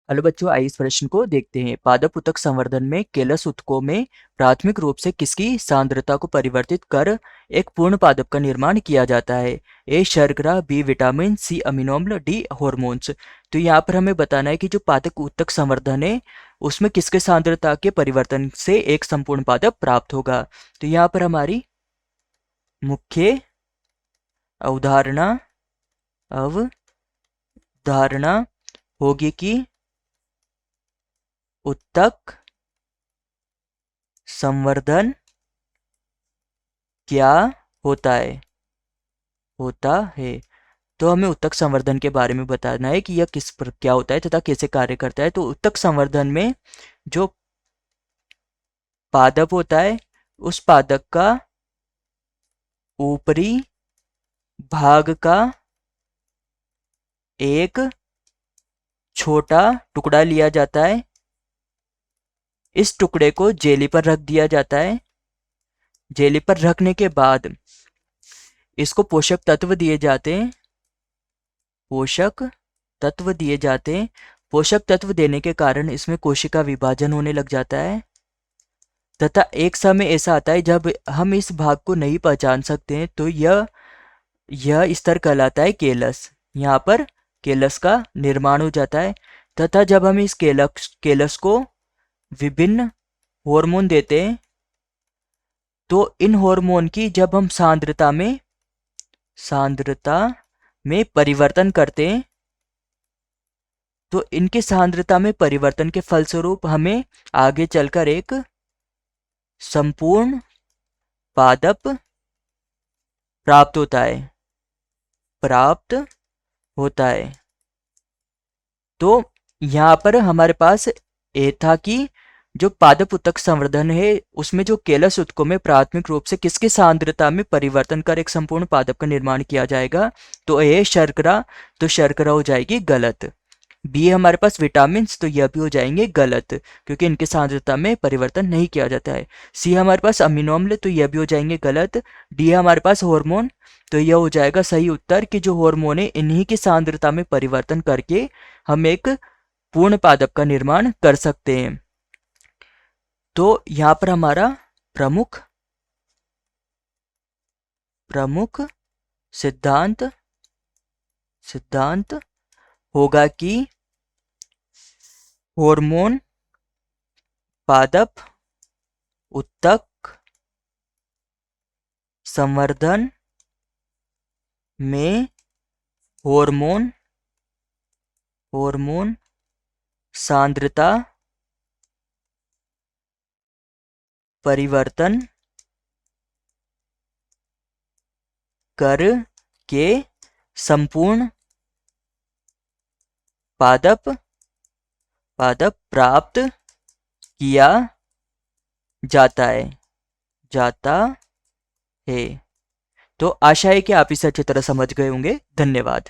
Hello बच्चों, आइए इस प्रश्न को देखते हैं। पादप उत्तक संवर्धन में केलस उत्तकों में प्राथमिक रूप से किसकी सांद्रता को परिवर्तित कर एक पूर्ण पादप का निर्माण किया जाता है? ए शर्करा, बी विटामिन, सी अमीनो अम्ल, डी हॉर्मोन्स। तो यहाँ पर हमें बताना है कि जो पादप उत्तक संवर्धन है उसमें किसके सांद्रता के परिवर्तन से एक संपूर्ण पादप प्राप्त होगा। तो यहाँ पर हमारी मुख्य अवधारणा अवधारणा होगी कि उत्तक संवर्धन क्या होता है। तो हमें उत्तक संवर्धन के बारे में बताना है कि यह किस पर क्या होता है तथा कैसे कार्य करता है। तो उत्तक संवर्धन में जो पादप होता है उस पादप का ऊपरी भाग का एक छोटा टुकड़ा लिया जाता है। इस टुकड़े को जेली पर रख दिया जाता है। जेली पर रखने के बाद इसको पोषक तत्व दिए जाते हैं। पोषक तत्व देने के कारण इसमें कोशिका विभाजन होने लग जाता है तथा एक समय ऐसा आता है जब हम इस भाग को नहीं पहचान सकते हैं। तो यह स्तर कहलाता है केलस। यहाँ पर केलस का निर्माण हो जाता है तथा जब हम इस केलस को विभिन्न हार्मोन देते हैं तो इन हार्मोन की जब हम सांद्रता में परिवर्तन करते हैं तो इनकी सांद्रता में परिवर्तन के फलस्वरूप हमें आगे चलकर एक संपूर्ण पादप प्राप्त होता है। तो यहाँ पर हमारे पास ये था कि जो पादप उत्तक संवर्धन है उसमें जो केलस उत्तकों में प्राथमिक रूप से किसकी सांद्रता में परिवर्तन कर एक संपूर्ण पादप का निर्माण किया जाएगा। तो ए शर्करा, तो शर्करा हो जाएगी गलत। बी है हमारे पास विटामिन, तो यह भी हो जाएंगे गलत क्योंकि इनकी सांद्रता में परिवर्तन नहीं किया जाता है। सी है हमारे पास अमीनो अम्ल, तो यह भी हो जाएंगे गलत। डी है हमारे पास हार्मोन, तो यह हो जाएगा सही उत्तर कि जो हार्मोन है इन्हीं की सांद्रता में परिवर्तन करके हम एक पूर्ण पादप का निर्माण कर सकते हैं। तो यहाँ पर हमारा प्रमुख सिद्धांत होगा कि हार्मोन पादप उत्तक संवर्धन में हार्मोन सांद्रता परिवर्तन करके संपूर्ण पादप प्राप्त किया जाता है। तो आशा है कि आप इसे अच्छी तरह समझ गए होंगे। धन्यवाद।